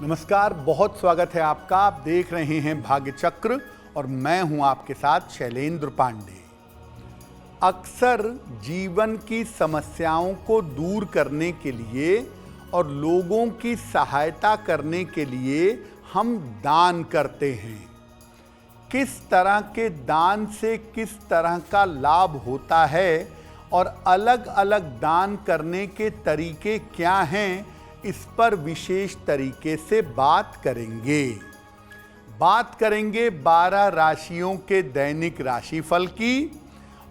नमस्कार, बहुत स्वागत है आपका। आप देख रहे हैं भाग्य चक्र और मैं हूं आपके साथ शैलेंद्र पांडे। अक्सर जीवन की समस्याओं को दूर करने के लिए और लोगों की सहायता करने के लिए हम दान करते हैं। किस तरह के दान से किस तरह का लाभ होता है और अलग अलग दान करने के तरीके क्या हैं, इस पर विशेष तरीके से बात करेंगे। 12 राशियों के दैनिक राशिफल की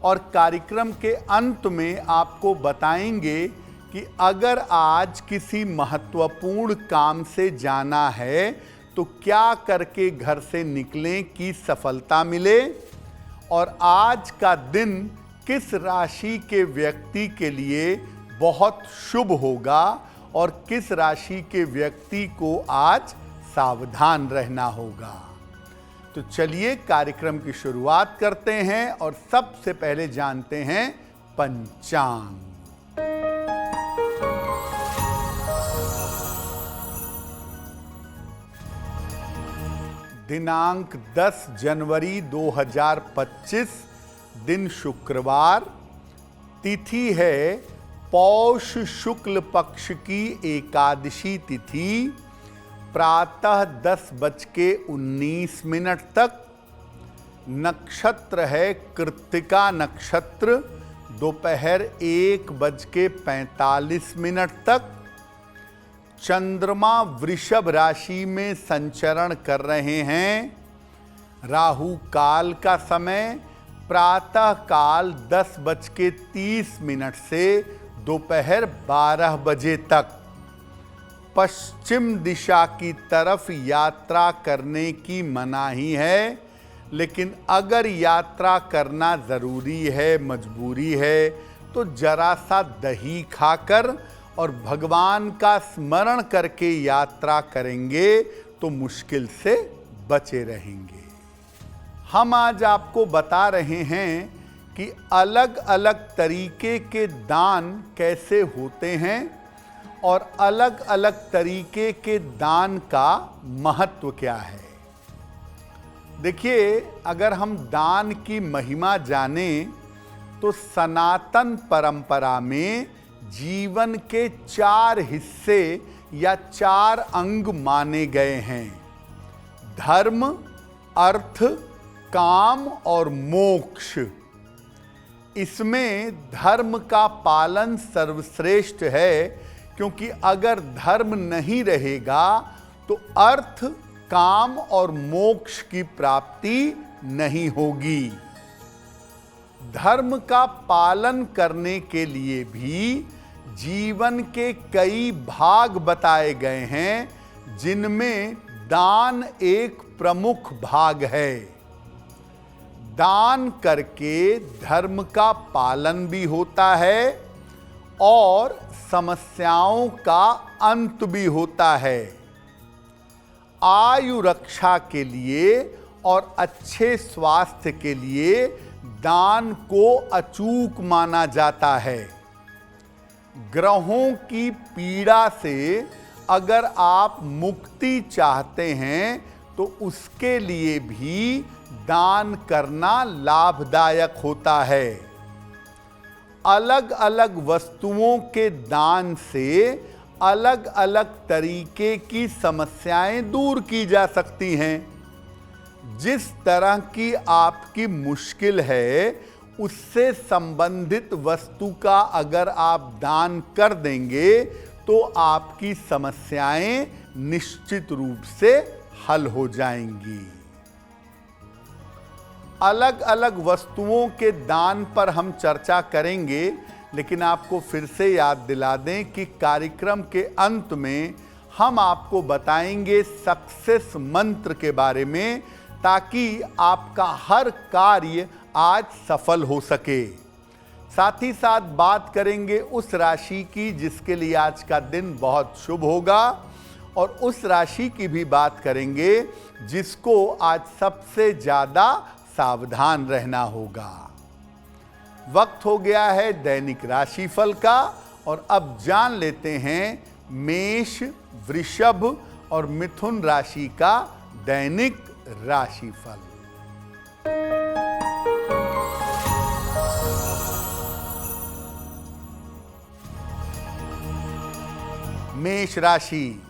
और कार्यक्रम के अंत में आपको बताएंगे कि अगर आज किसी महत्वपूर्ण काम से जाना है तो क्या करके घर से निकलें कि सफलता मिले, और आज का दिन किस राशि के व्यक्ति के लिए बहुत शुभ होगा और किस राशि के व्यक्ति को आज सावधान रहना होगा। तो चलिए कार्यक्रम की शुरुआत करते हैं और सबसे पहले जानते हैं पंचांग। दिनांक 10 जनवरी 2025, दिन शुक्रवार, तिथि है पौष शुक्ल पक्ष की एकादशी तिथि, प्रातः 10:19 तक। नक्षत्र है कृत्तिका नक्षत्र, दोपहर 1:45 तक। चंद्रमा वृषभ राशि में संचरण कर रहे हैं। राहु काल का समय प्रातः काल 10:30 से दोपहर 12 बजे तक। पश्चिम दिशा की तरफ यात्रा करने की मनाही है, लेकिन अगर यात्रा करना ज़रूरी है, मजबूरी है, तो जरा सा दही खाकर और भगवान का स्मरण करके यात्रा करेंगे तो मुश्किल से बचे रहेंगे। हम आज आपको बता रहे हैं कि अलग अलग तरीके के दान कैसे होते हैं और अलग अलग तरीके के दान का महत्व क्या है। देखिए, अगर हम दान की महिमा जानें तो सनातन परंपरा में जीवन के 4 हिस्से या 4 अंग माने गए हैं: धर्म, अर्थ, काम और मोक्ष। इसमें धर्म का पालन सर्वश्रेष्ठ है, क्योंकि अगर धर्म नहीं रहेगा तो अर्थ, काम और मोक्ष की प्राप्ति नहीं होगी। धर्म का पालन करने के लिए भी जीवन के कई भाग बताए गए हैं, जिनमें दान एक प्रमुख भाग है। दान करके धर्म का पालन भी होता है और समस्याओं का अंत भी होता है। आयु रक्षा के लिए और अच्छे स्वास्थ्य के लिए दान को अचूक माना जाता है। ग्रहों की पीड़ा से अगर आप मुक्ति चाहते हैं तो उसके लिए भी दान करना लाभदायक होता है। अलग अलग वस्तुओं के दान से अलग अलग तरीके की समस्याएं दूर की जा सकती हैं। जिस तरह की आपकी मुश्किल है, उससे संबंधित वस्तु का अगर आप दान कर देंगे तो आपकी समस्याएं निश्चित रूप से हल हो जाएंगी। अलग अलग वस्तुओं के दान पर हम चर्चा करेंगे, लेकिन आपको फिर से याद दिला दें कि कार्यक्रम के अंत में हम आपको बताएंगे सक्सेस मंत्र के बारे में, ताकि आपका हर कार्य आज सफल हो सके। साथ ही साथ बात करेंगे उस राशि की जिसके लिए आज का दिन बहुत शुभ होगा, और उस राशि की भी बात करेंगे जिसको आज सबसे ज़्यादा सावधान रहना होगा। वक्त हो गया है दैनिक राशिफल का, और अब जान लेते हैं मेष, वृषभ और मिथुन राशि का दैनिक राशिफल। मेष राशि,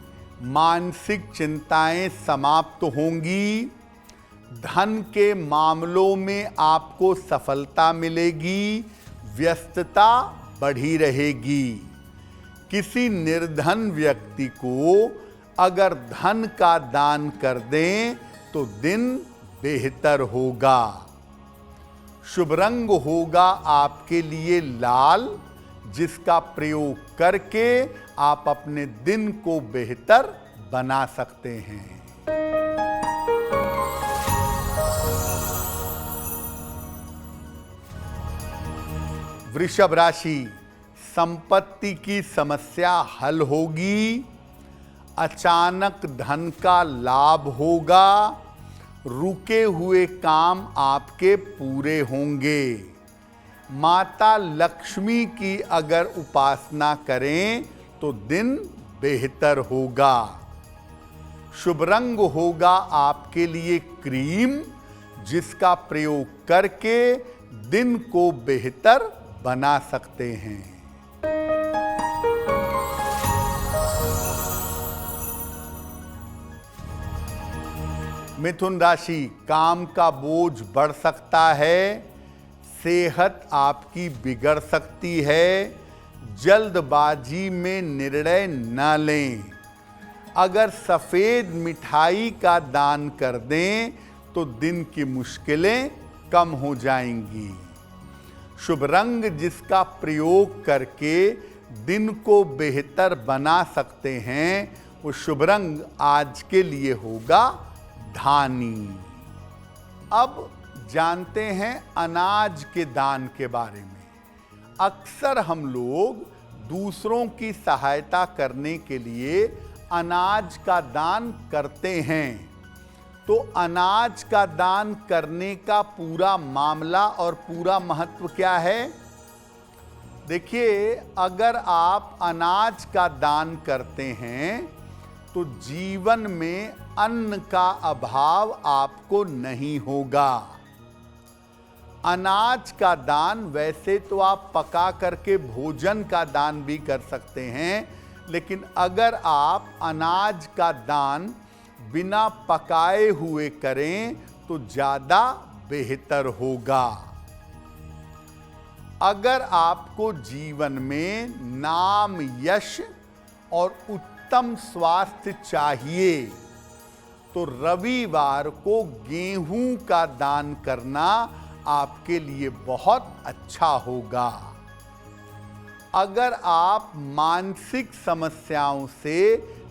मानसिक चिंताएं समाप्त होंगी। धन के मामलों में आपको सफलता मिलेगी। व्यस्तता बढ़ी रहेगी। किसी निर्धन व्यक्ति को अगर धन का दान कर दें तो दिन बेहतर होगा। शुभ रंग होगा आपके लिए लाल, जिसका प्रयोग करके आप अपने दिन को बेहतर बना सकते हैं। वृषभ राशि, संपत्ति की समस्या हल होगी। अचानक धन का लाभ होगा। रुके हुए काम आपके पूरे होंगे। माता लक्ष्मी की अगर उपासना करें तो दिन बेहतर होगा। शुभ रंग होगा आपके लिए क्रीम, जिसका प्रयोग करके दिन को बेहतर बना सकते हैं। मिथुन राशि, काम का बोझ बढ़ सकता है। सेहत आपकी बिगड़ सकती है। जल्दबाजी में निर्णय न लें। अगर सफेद मिठाई का दान कर दें तो दिन की मुश्किलें कम हो जाएंगी। शुभ रंग जिसका प्रयोग करके दिन को बेहतर बना सकते हैं, वो शुभ रंग आज के लिए होगा धानी। अब जानते हैं अनाज के दान के बारे में। अक्सर हम लोग दूसरों की सहायता करने के लिए अनाज का दान करते हैं। तो अनाज का दान करने का पूरा मामला और पूरा महत्व क्या है? देखिए, अगर आप अनाज का दान करते हैं तो जीवन में अन्न का अभाव आपको नहीं होगा। अनाज का दान वैसे तो आप पका करके भोजन का दान भी कर सकते हैं, लेकिन अगर आप अनाज का दान बिना पकाए हुए करें तो ज़्यादा बेहतर होगा। अगर आपको जीवन में नाम, यश और उत्तम स्वास्थ्य चाहिए तो रविवार को गेहूं का दान करना आपके लिए बहुत अच्छा होगा। अगर आप मानसिक समस्याओं से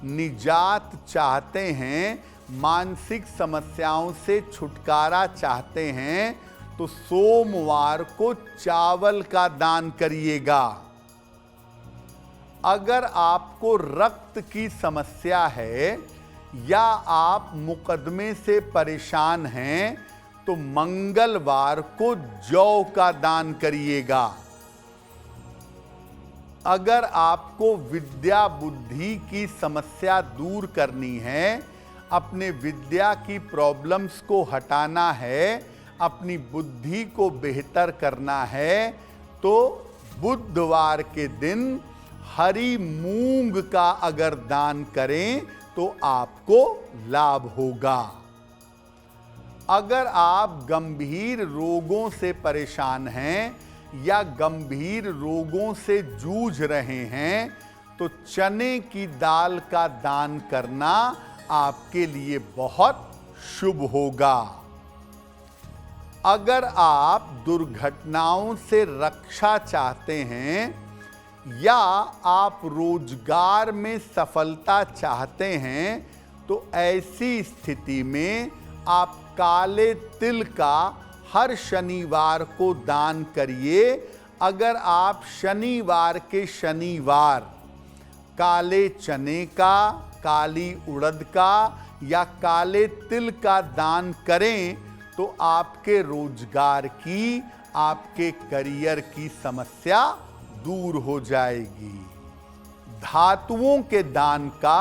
निजात चाहते हैं, मानसिक समस्याओं से छुटकारा चाहते हैं, तो सोमवार को चावल का दान करिएगा। अगर आपको रक्त की समस्या है या आप मुकदमे से परेशान हैं, तो मंगलवार को जौ का दान करिएगा। अगर आपको विद्या बुद्धि की समस्या दूर करनी है, अपने विद्या की प्रॉब्लम्स को हटाना है, अपनी बुद्धि को बेहतर करना है, तो बुधवार के दिन हरी मूंग का अगर दान करें तो आपको लाभ होगा। अगर आप गंभीर रोगों से परेशान हैं या गंभीर रोगों से जूझ रहे हैं, तो चने की दाल का दान करना आपके लिए बहुत शुभ होगा। अगर आप दुर्घटनाओं से रक्षा चाहते हैं या आप रोजगार में सफलता चाहते हैं, तो ऐसी स्थिति में आप काले तिल का हर शनिवार को दान करिए। अगर आप शनिवार के शनिवार काले चने का, काली उड़द का या काले तिल का दान करें तो आपके रोजगार की, आपके करियर की समस्या दूर हो जाएगी। धातुओं के दान का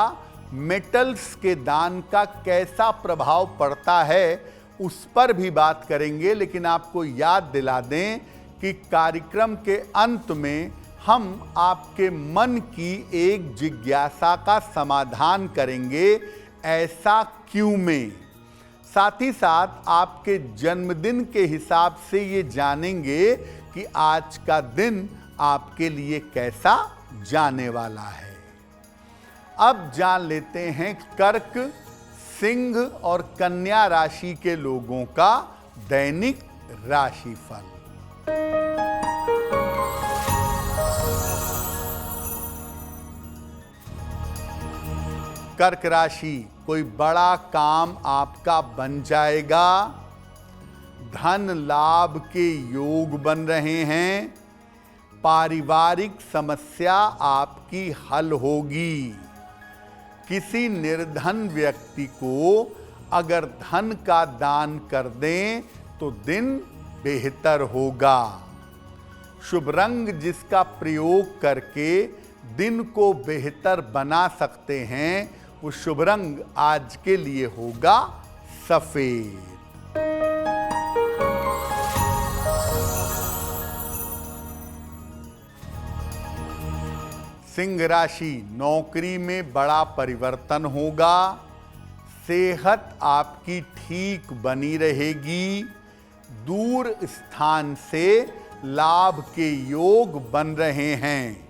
मेटल्स के दान का कैसा प्रभाव पड़ता है उस पर भी बात करेंगे। लेकिन आपको याद दिला दें कि कार्यक्रम के अंत में हम आपके मन की एक जिज्ञासा का समाधान करेंगे, ऐसा क्यों में। साथ ही साथ आपके जन्मदिन के हिसाब से ये जानेंगे कि आज का दिन आपके लिए कैसा जाने वाला है। अब जान लेते हैं कर्क, सिंह और कन्या राशि के लोगों का दैनिक राशिफल। कर्क राशि, कोई बड़ा काम आपका बन जाएगा। धन लाभ के योग बन रहे हैं। पारिवारिक समस्या आपकी हल होगी। किसी निर्धन व्यक्ति को अगर धन का दान कर दें तो दिन बेहतर होगा। शुभ रंग जिसका प्रयोग करके दिन को बेहतर बना सकते हैं, वो शुभ रंग आज के लिए होगा सफेद। सिंह राशि, नौकरी में बड़ा परिवर्तन होगा। सेहत आपकी ठीक बनी रहेगी। दूर स्थान से लाभ के योग बन रहे हैं।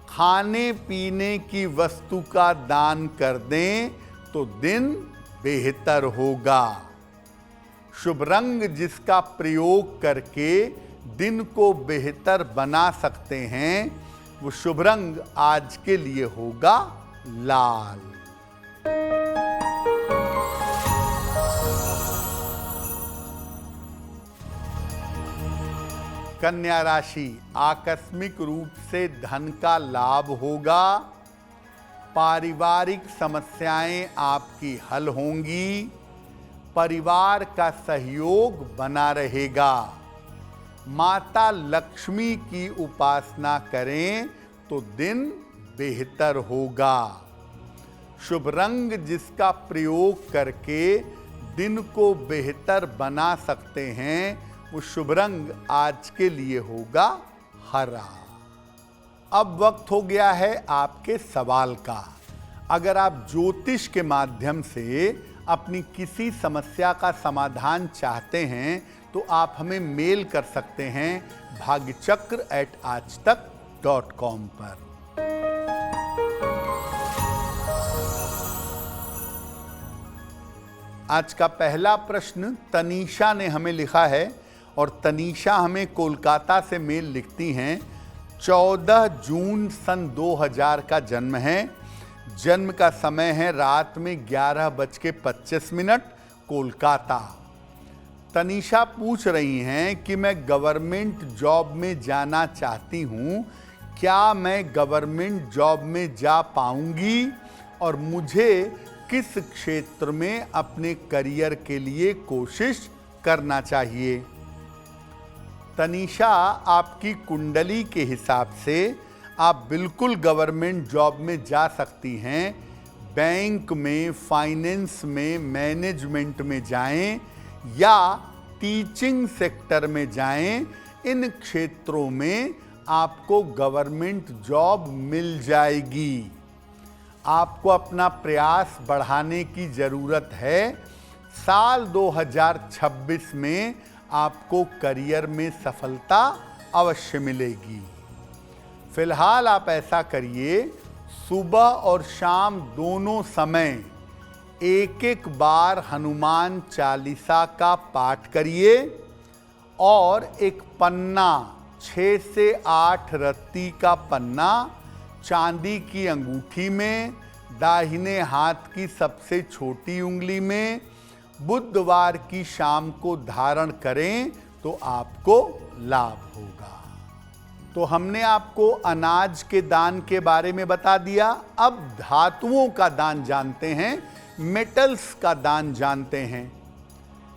खाने पीने की वस्तु का दान कर दें तो दिन बेहतर होगा। शुभ रंग जिसका प्रयोग करके दिन को बेहतर बना सकते हैं, वो शुभ रंग आज के लिए होगा लाल। कन्या राशि, आकस्मिक रूप से धन का लाभ होगा। पारिवारिक समस्याएं आपकी हल होंगी। परिवार का सहयोग बना रहेगा। माता लक्ष्मी की उपासना करें तो दिन बेहतर होगा। शुभ रंग जिसका प्रयोग करके दिन को बेहतर बना सकते हैं, वो शुभ रंग आज के लिए होगा हरा। अब वक्त हो गया है आपके सवाल का। अगर आप ज्योतिष के माध्यम से अपनी किसी समस्या का समाधान चाहते हैं तो आप हमें मेल कर सकते हैं bhagyachakra@aajtak.com पर। आज का पहला प्रश्न तनीषा ने हमें लिखा है और तनीषा हमें कोलकाता से मेल लिखती हैं। 14 जून सन 2000 का जन्म है। जन्म का समय है रात में 11:25 कोलकाता। तनीषा पूछ रही हैं कि मैं गवर्नमेंट जॉब में जाना चाहती हूँ, क्या मैं गवर्नमेंट जॉब में जा पाऊंगी और मुझे किस क्षेत्र में अपने करियर के लिए कोशिश करना चाहिए। तनीषा, आपकी कुंडली के हिसाब से आप बिल्कुल गवर्नमेंट जॉब में जा सकती हैं। बैंक में, फाइनेंस में, मैनेजमेंट में जाएं या टीचिंग सेक्टर में जाएं। इन क्षेत्रों में आपको गवर्नमेंट जॉब मिल जाएगी। आपको अपना प्रयास बढ़ाने की ज़रूरत है। साल 2026 में आपको करियर में सफलता अवश्य मिलेगी। फिलहाल आप ऐसा करिए, सुबह और शाम दोनों समय एक बार हनुमान चालीसा का पाठ करिए और एक पन्ना, 6 से 8 रत्ती का पन्ना चांदी की अंगूठी में, दाहिने हाथ की सबसे छोटी उंगली में बुधवार की शाम को धारण करें तो आपको लाभ होगा। तो हमने आपको अनाज के दान के बारे में बता दिया। अब धातुओं का दान जानते हैं, मेटल्स का दान जानते हैं।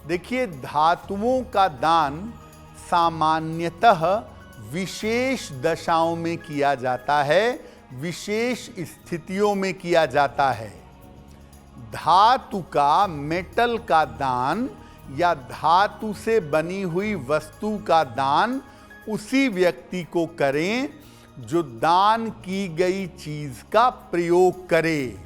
देखिए, धातुओं का दान सामान्यतः विशेष दशाओं में किया जाता है। विशेष स्थितियों में किया जाता है। धातु का, मेटल का दान या धातु से बनी हुई वस्तु का दान उसी व्यक्ति को करें जो दान की गई चीज का प्रयोग करे।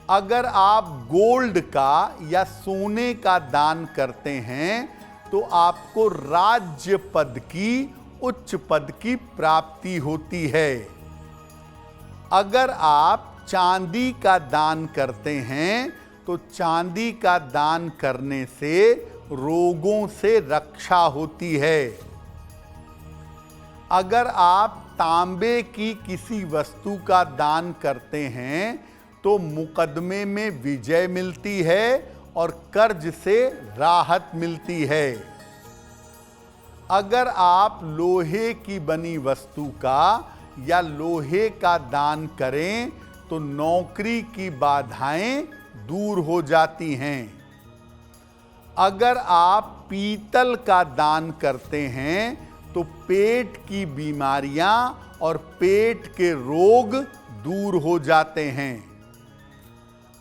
अगर आप गोल्ड का या सोने का दान करते हैं तो आपको राज्य पद की, उच्च पद की प्राप्ति होती है। अगर आप चांदी का दान करते हैं तो चांदी का दान करने से रोगों से रक्षा होती है। अगर आप तांबे की किसी वस्तु का दान करते हैं तो मुकदमे में विजय मिलती है और कर्ज से राहत मिलती है। अगर आप लोहे की बनी वस्तु का या लोहे का दान करें तो नौकरी की बाधाएं दूर हो जाती हैं। अगर आप पीतल का दान करते हैं तो पेट की बीमारियां और पेट के रोग दूर हो जाते हैं।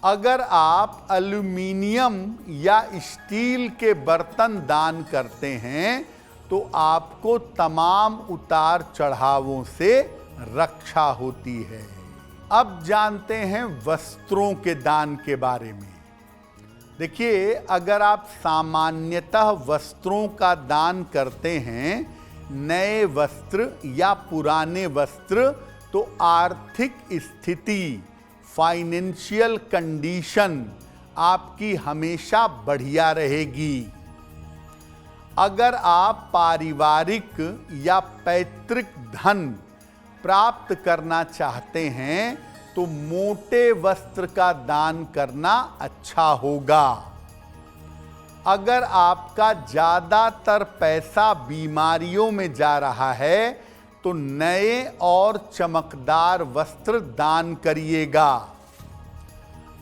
अगर आप एल्यूमीनियम या स्टील के बर्तन दान करते हैं तो आपको तमाम उतार चढ़ावों से रक्षा होती है। अब जानते हैं वस्त्रों के दान के बारे में। देखिए, अगर आप सामान्यतः वस्त्रों का दान करते हैं, नए वस्त्र या पुराने वस्त्र, तो आर्थिक स्थिति, फाइनेंशियल कंडीशन आपकी हमेशा बढ़िया रहेगी। अगर आप पारिवारिक या पैतृक धन प्राप्त करना चाहते हैं तो मोटे वस्त्र का दान करना अच्छा होगा। अगर आपका ज्यादातर पैसा बीमारियों में जा रहा है तो नए और चमकदार वस्त्र दान करिएगा।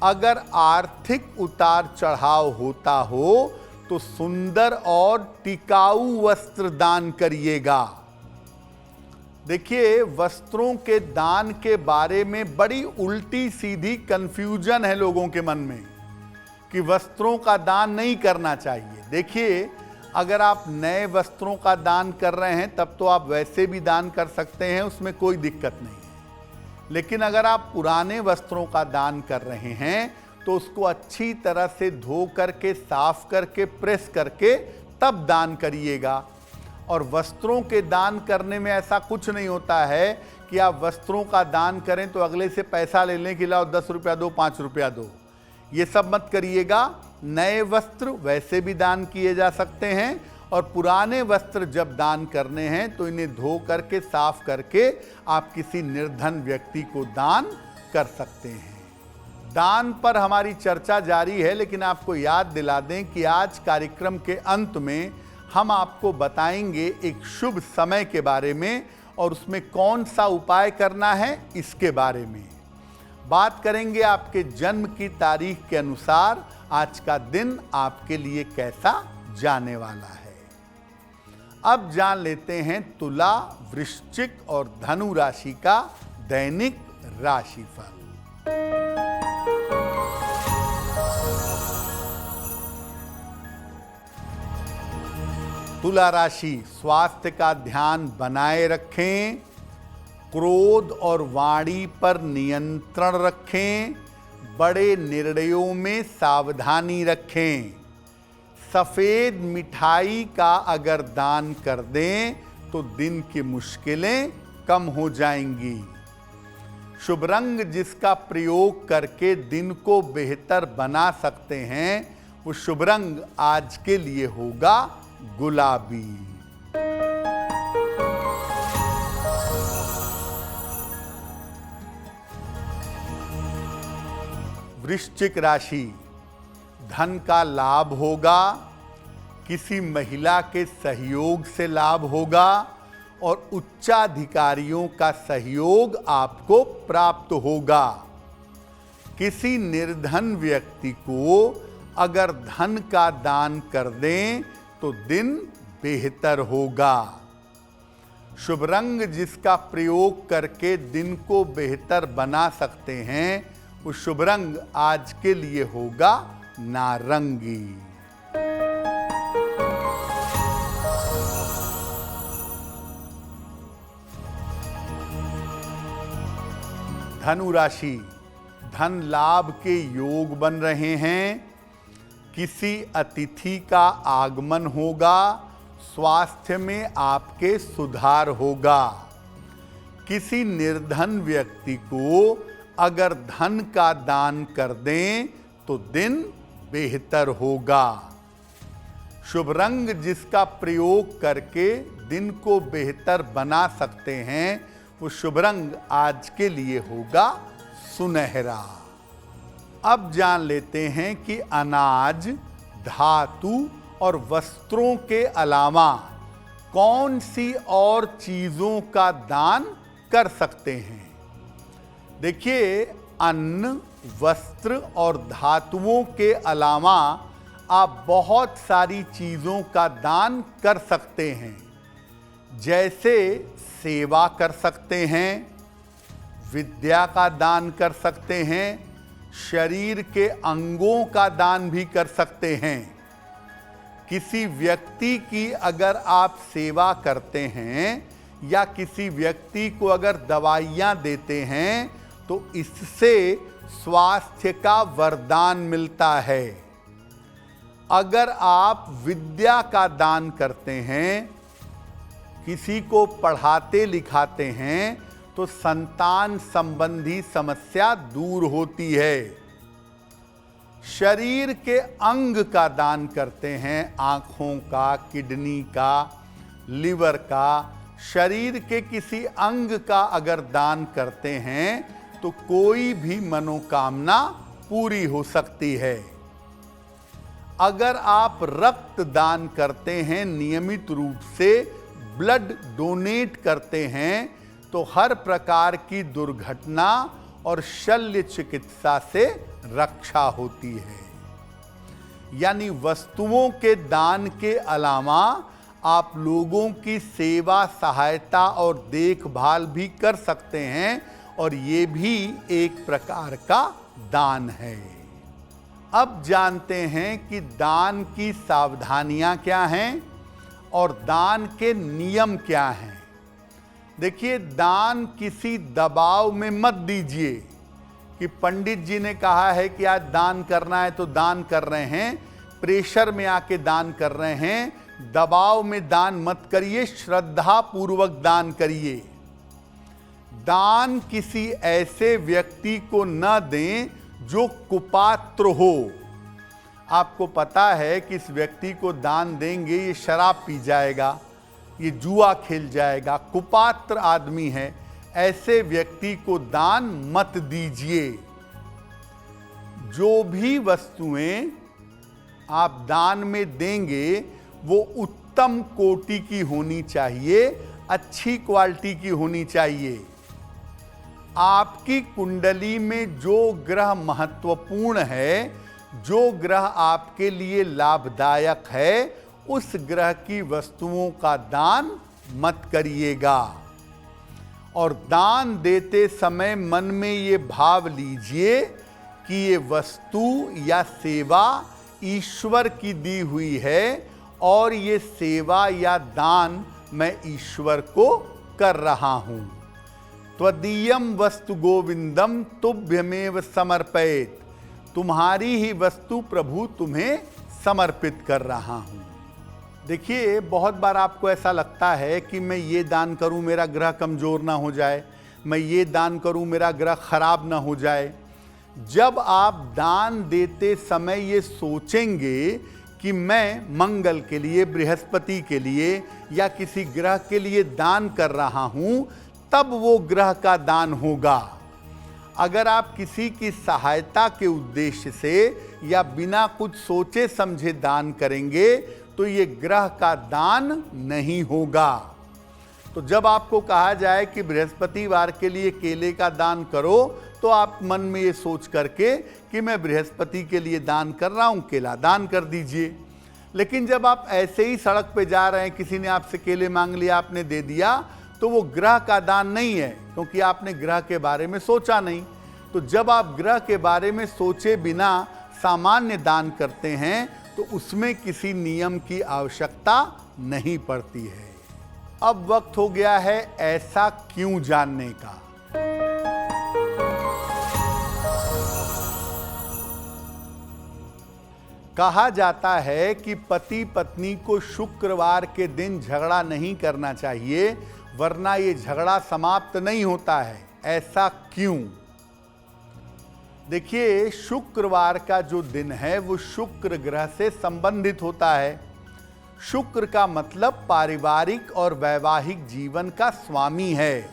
अगर आर्थिक उतार चढ़ाव होता हो तो सुंदर और टिकाऊ वस्त्र दान करिएगा। देखिए, वस्त्रों के दान के बारे में बड़ी उल्टी सीधी कंफ्यूजन है लोगों के मन में कि वस्त्रों का दान नहीं करना चाहिए। देखिए, अगर आप नए वस्त्रों का दान कर रहे हैं तब तो आप वैसे भी दान कर सकते हैं, उसमें कोई दिक्कत नहीं है। लेकिन अगर आप पुराने वस्त्रों का दान कर रहे हैं तो उसको अच्छी तरह से धो करके, साफ करके, प्रेस करके तब दान करिएगा। और वस्त्रों के दान करने में ऐसा कुछ नहीं होता है कि आप वस्त्रों का दान करें तो अगले से पैसा लेने के लाओ 10 रुपया दो, 5 रुपया दो, ये सब मत करिएगा। नए वस्त्र वैसे भी दान किए जा सकते हैं और पुराने वस्त्र जब दान करने हैं तो इन्हें धो करके, साफ करके आप किसी निर्धन व्यक्ति को दान कर सकते हैं। दान पर हमारी चर्चा जारी है, लेकिन आपको याद दिला दें कि आज कार्यक्रम के अंत में हम आपको बताएंगे एक शुभ समय के बारे में और उसमें कौन सा उपाय करना है इसके बारे में। बात करेंगे आपके जन्म की तारीख के अनुसार आज का दिन आपके लिए कैसा जाने वाला है। अब जान लेते हैं तुला, वृश्चिक और धनु राशि का दैनिक राशिफल। तुला राशि, स्वास्थ्य का ध्यान बनाए रखें, क्रोध और वाणी पर नियंत्रण रखें, बड़े निर्णयों में सावधानी रखें। सफ़ेद मिठाई का अगर दान कर दें तो दिन की मुश्किलें कम हो जाएंगी। शुभ रंग जिसका प्रयोग करके दिन को बेहतर बना सकते हैं वो शुभ रंग आज के लिए होगा गुलाबी। वृश्चिक राशि, धन का लाभ होगा, किसी महिला के सहयोग से लाभ होगा और उच्चाधिकारियों का सहयोग आपको प्राप्त होगा। किसी निर्धन व्यक्ति को अगर धन का दान कर दें तो दिन बेहतर होगा। शुभ रंग जिसका प्रयोग करके दिन को बेहतर बना सकते हैं, वो शुभ रंग आज के लिए होगा नारंगी। धनु राशि, धन लाभ के योग बन रहे हैं। किसी अतिथि का आगमन होगा। स्वास्थ्य में आपके सुधार होगा। किसी निर्धन व्यक्ति को अगर धन का दान कर दें तो दिन बेहतर होगा। शुभ रंग जिसका प्रयोग करके दिन को बेहतर बना सकते हैं, वो शुभ रंग आज के लिए होगा सुनहरा। अब जान लेते हैं कि अनाज, धातु और वस्त्रों के अलावा कौन सी और चीजों का दान कर सकते हैं। देखिए, अन्न, वस्त्र और धातुओं के अलावा आप बहुत सारी चीजों का दान कर सकते हैं। जैसे सेवा कर सकते हैं, विद्या का दान कर सकते हैं, शरीर के अंगों का दान भी कर सकते हैं। किसी व्यक्ति की अगर आप सेवा करते हैं या किसी व्यक्ति को अगर दवाइयाँ देते हैं तो इससे स्वास्थ्य का वरदान मिलता है। अगर आप विद्या का दान करते हैं, किसी को पढ़ाते लिखाते हैं, तो संतान संबंधी समस्या दूर होती है। शरीर के अंग का दान करते हैं, आँखों का, किडनी का, लिवर का, शरीर के किसी अंग का अगर दान करते हैं तो कोई भी मनोकामना पूरी हो सकती है। अगर आप रक्त दान करते हैं, नियमित रूप से ब्लड डोनेट करते हैं, तो हर प्रकार की दुर्घटना और शल्य चिकित्सा से रक्षा होती है। यानी वस्तुओं के दान के अलावा आप लोगों की सेवा, सहायता और देखभाल भी कर सकते हैं, और ये भी एक प्रकार का दान है। अब जानते हैं कि दान की सावधानियां क्या हैं और दान के नियम क्या हैं। देखिए, दान किसी दबाव में मत दीजिए कि पंडित जी ने कहा है कि आज दान करना है तो दान कर रहे हैं, प्रेशर में आके दान कर रहे हैं। दबाव में दान मत करिए, श्रद्धा पूर्वक दान करिए। दान किसी ऐसे व्यक्ति को न दें जो कुपात्र हो। आपको पता है कि इस व्यक्ति को दान देंगे ये शराब पी जाएगा, ये जुआ खेल जाएगा, कुपात्र आदमी है, ऐसे व्यक्ति को दान मत दीजिए। जो भी वस्तुएं आप दान में देंगे वो उत्तम कोटि की होनी चाहिए, अच्छी क्वालिटी की होनी चाहिए। आपकी कुंडली में जो ग्रह महत्वपूर्ण है, जो ग्रह आपके लिए लाभदायक है, उस ग्रह की वस्तुओं का दान मत करिएगा। और दान देते समय मन में ये भाव लीजिए कि ये वस्तु या सेवा ईश्वर की दी हुई है और ये सेवा या दान मैं ईश्वर को कर रहा हूं। त्वदीयम वस्तु गोविंदम तुभ्यमेव समर्पयेत। तुम्हारी ही वस्तु प्रभु तुम्हें समर्पित कर रहा हूं। देखिए, बहुत बार आपको ऐसा लगता है कि मैं ये दान करूं मेरा ग्रह कमजोर ना हो जाए, मैं ये दान करूं मेरा ग्रह खराब ना हो जाए। जब आप दान देते समय ये सोचेंगे कि मैं मंगल के लिए, बृहस्पति के लिए या किसी ग्रह के लिए दान कर रहा हूं, तब वो ग्रह का दान होगा। अगर आप किसी की सहायता के उद्देश्य से या बिना कुछ सोचे समझे दान करेंगे तो ये ग्रह का दान नहीं होगा। तो जब आपको कहा जाए कि बृहस्पतिवार के लिए केले का दान करो, तो आप मन में ये सोच करके कि मैं बृहस्पति के लिए दान कर रहा हूं, केला दान कर दीजिए। लेकिन जब आप ऐसे ही सड़क पे जा रहे हैं, किसी ने आपसे केले मांग लिया, आपने दे दिया, तो वो ग्रह का दान नहीं है, क्योंकि आपने ग्रह के बारे में सोचा नहीं। तो जब आप ग्रह के बारे में सोचे बिना सामान्य दान करते हैं तो उसमें किसी नियम की आवश्यकता नहीं पड़ती है। अब वक्त हो गया है ऐसा क्यों जानने का। कहा जाता है कि पति पत्नी को शुक्रवार के दिन झगड़ा नहीं करना चाहिए, वरना ये झगड़ा समाप्त नहीं होता है। ऐसा क्यों? देखिए, शुक्रवार का जो दिन है वो शुक्र ग्रह से संबंधित होता है। शुक्र का मतलब पारिवारिक और वैवाहिक जीवन का स्वामी है।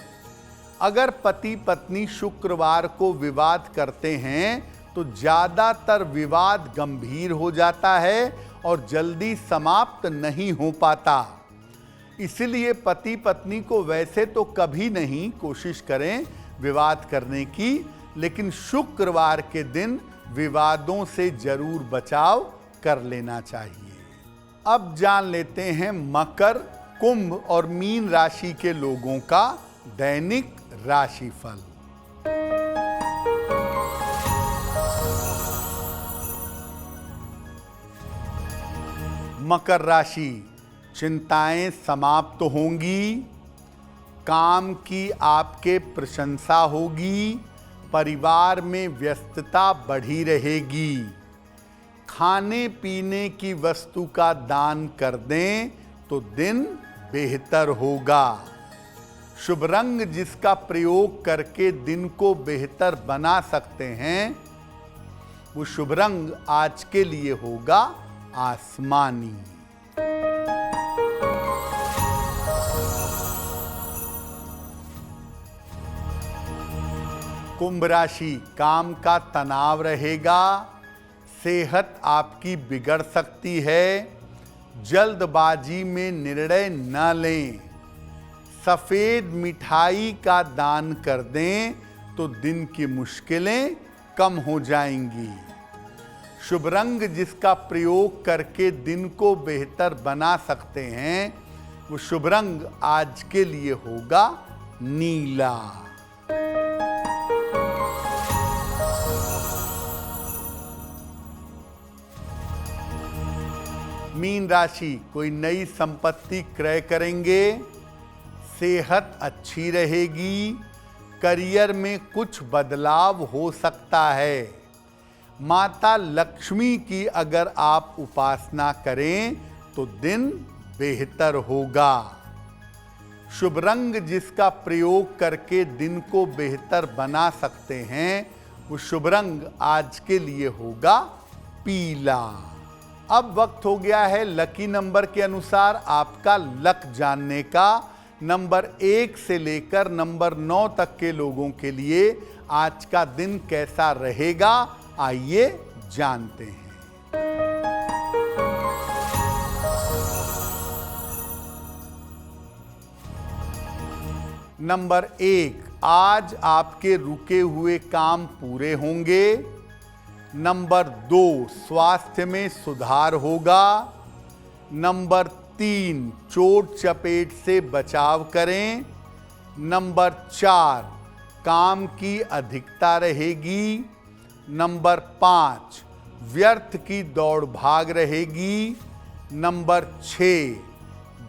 अगर पति पत्नी शुक्रवार को विवाद करते हैं तो ज्यादातर विवाद गंभीर हो जाता है और जल्दी समाप्त नहीं हो पाता। इसलिए पति पत्नी को वैसे तो कभी नहीं कोशिश करें विवाद करने की, लेकिन शुक्रवार के दिन विवादों से जरूर बचाव कर लेना चाहिए। अब जान लेते हैं मकर, कुंभ और मीन राशि के लोगों का दैनिक राशिफल। मकर राशि, चिंताएं समाप्त होंगी, काम की आपके प्रशंसा होगी, परिवार में व्यस्तता बढ़ी रहेगी। खाने पीने की वस्तु का दान कर दें तो दिन बेहतर होगा। शुभ रंग जिसका प्रयोग करके दिन को बेहतर बना सकते हैं वो शुभ रंग आज के लिए होगा आसमानी। कुंभ राशि, काम का तनाव रहेगा, सेहत आपकी बिगड़ सकती है, जल्दबाजी में निर्णय न लें। सफेद मिठाई का दान कर दें तो दिन की मुश्किलें कम हो जाएंगी। शुभ रंग जिसका प्रयोग करके दिन को बेहतर बना सकते हैं वो शुभ रंग आज के लिए होगा नीला। मीन राशि, कोई नई संपत्ति क्रय करेंगे, सेहत अच्छी रहेगी, करियर में कुछ बदलाव हो सकता है। माता लक्ष्मी की अगर आप उपासना करें तो दिन बेहतर होगा। शुभ रंग जिसका प्रयोग करके दिन को बेहतर बना सकते हैं वो शुभ रंग आज के लिए होगा पीला। अब वक्त हो गया है लकी नंबर के अनुसार आपका लक जानने का। नंबर 1 से लेकर नंबर 9 तक के लोगों के लिए आज का दिन कैसा रहेगा, आइए जानते हैं। नंबर 1, आज आपके रुके हुए काम पूरे होंगे। नंबर 2, स्वास्थ्य में सुधार होगा। नंबर 3, चोट चपेट से बचाव करें। नंबर 4, काम की अधिकता रहेगी। नंबर 5, व्यर्थ की दौड़ भाग रहेगी। नंबर 6,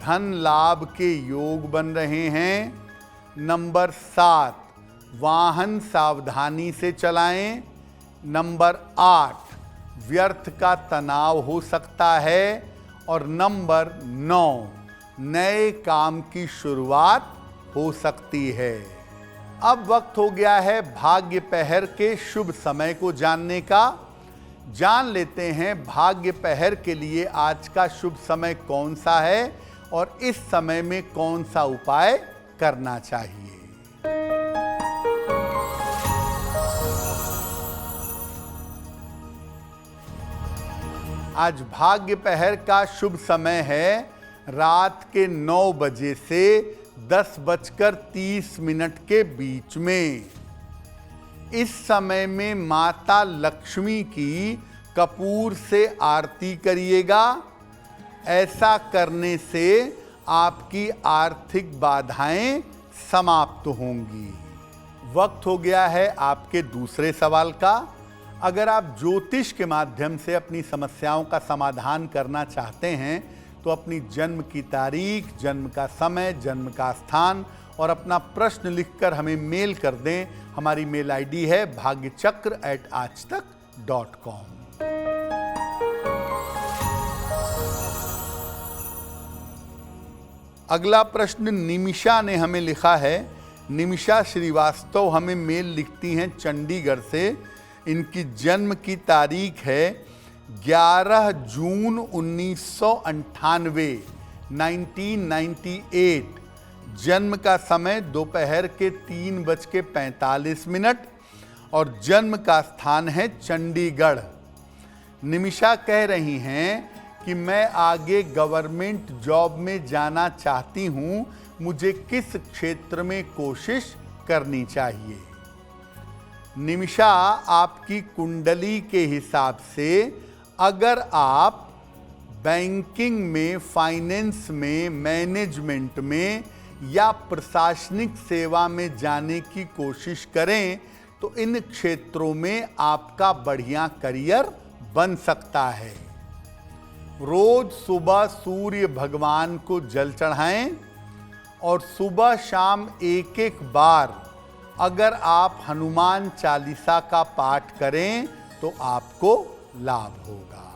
धन लाभ के योग बन रहे हैं। नंबर 7, वाहन सावधानी से चलाएं। नंबर 8, व्यर्थ का तनाव हो सकता है। और नंबर 9, नए काम की शुरुआत हो सकती है। अब वक्त हो गया है भाग्य पहर के शुभ समय को जानने का। जान लेते हैं भाग्य पहर के लिए आज का शुभ समय कौन सा है और इस समय में कौन सा उपाय करना चाहिए। आज भाग्य पहर का शुभ समय है रात के 9 बजे से 10:30 के बीच में। इस समय में माता लक्ष्मी की कपूर से आरती करिएगा। ऐसा करने से आपकी आर्थिक बाधाएं समाप्त होंगी। वक्त हो गया है आपके दूसरे सवाल का। अगर आप ज्योतिष के माध्यम से अपनी समस्याओं का समाधान करना चाहते हैं तो अपनी जन्म की तारीख, जन्म का समय, जन्म का स्थान और अपना प्रश्न लिखकर हमें मेल कर दें। हमारी मेल आईडी है bhagyachakra@aajtak.com। अगला प्रश्न निमिषा ने हमें लिखा है। निमिषा श्रीवास्तव हमें मेल लिखती हैं चंडीगढ़ से। इनकी जन्म की तारीख है 11 जून 1998, 1998। जन्म का समय दोपहर के 3:45 और जन्म का स्थान है चंडीगढ़। निमिषा कह रही हैं कि मैं आगे गवर्नमेंट जॉब में जाना चाहती हूँ, मुझे किस क्षेत्र में कोशिश करनी चाहिए। निमिषा, आपकी कुंडली के हिसाब से अगर आप बैंकिंग में, फाइनेंस में, मैनेजमेंट में या प्रशासनिक सेवा में जाने की कोशिश करें तो इन क्षेत्रों में आपका बढ़िया करियर बन सकता है। रोज सुबह सूर्य भगवान को जल चढ़ाएं और सुबह शाम एक एक बार अगर आप हनुमान चालीसा का पाठ करें तो आपको लाभ होगा।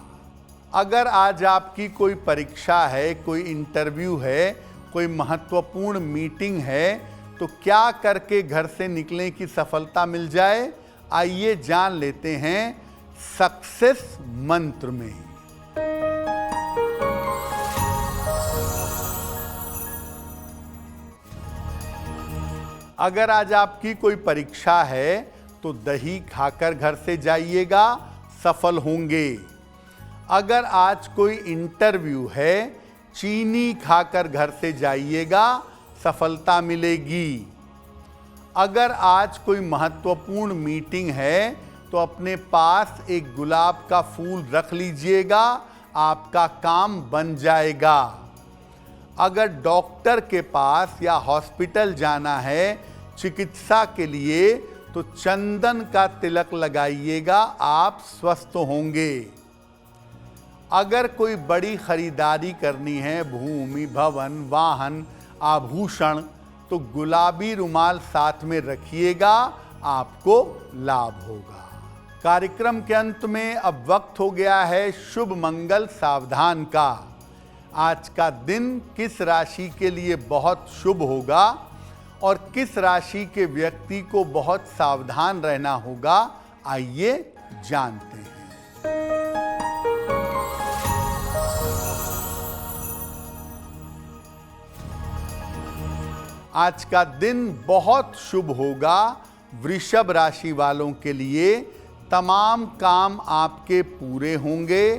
अगर आज आपकी कोई परीक्षा है, कोई इंटरव्यू है, कोई महत्वपूर्ण मीटिंग है तो क्या करके घर से निकलने की सफलता मिल जाए, आइए जान लेते हैं सक्सेस मंत्र में। अगर आज आपकी कोई परीक्षा है तो दही खाकर घर से जाइएगा, सफल होंगे। अगर आज कोई इंटरव्यू है, चीनी खाकर घर से जाइएगा, सफलता मिलेगी। अगर आज कोई महत्वपूर्ण मीटिंग है तो अपने पास एक गुलाब का फूल रख लीजिएगा, आपका काम बन जाएगा। अगर डॉक्टर के पास या हॉस्पिटल जाना है चिकित्सा के लिए तो चंदन का तिलक लगाइएगा, आप स्वस्थ होंगे। अगर कोई बड़ी खरीदारी करनी है, भूमि, भवन, वाहन, आभूषण, तो गुलाबी रुमाल साथ में रखिएगा, आपको लाभ होगा। कार्यक्रम के अंत में अब वक्त हो गया है शुभ मंगल सावधान का। आज का दिन किस राशि के लिए बहुत शुभ होगा और किस राशि के व्यक्ति को बहुत सावधान रहना होगा, आइए जानते हैं। आज का दिन बहुत शुभ होगा वृषभ राशि वालों के लिए। तमाम काम आपके पूरे होंगे,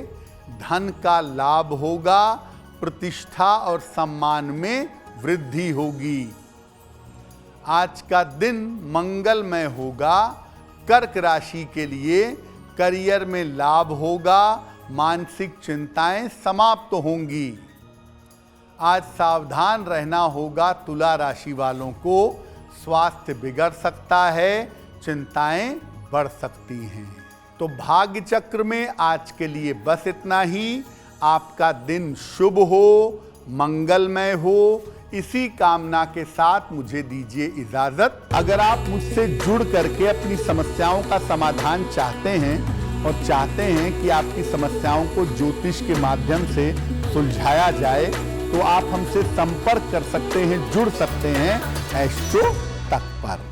धन का लाभ होगा, प्रतिष्ठा और सम्मान में वृद्धि होगी। आज का दिन मंगलमय होगा कर्क राशि के लिए। करियर में लाभ होगा, मानसिक चिंताएं समाप्त होंगी। आज सावधान रहना होगा तुला राशि वालों को, स्वास्थ्य बिगड़ सकता है, चिंताएं बढ़ सकती हैं। तो भाग्य चक्र में आज के लिए बस इतना ही। आपका दिन शुभ हो, मंगलमय हो, इसी कामना के साथ मुझे दीजिए इजाजत। अगर आप मुझसे जुड़ करके अपनी समस्याओं का समाधान चाहते हैं और चाहते हैं कि आपकी समस्याओं को ज्योतिष के माध्यम से सुलझाया जाए तो आप हमसे संपर्क कर सकते हैं, जुड़ सकते हैं एस्ट्रो तक पर।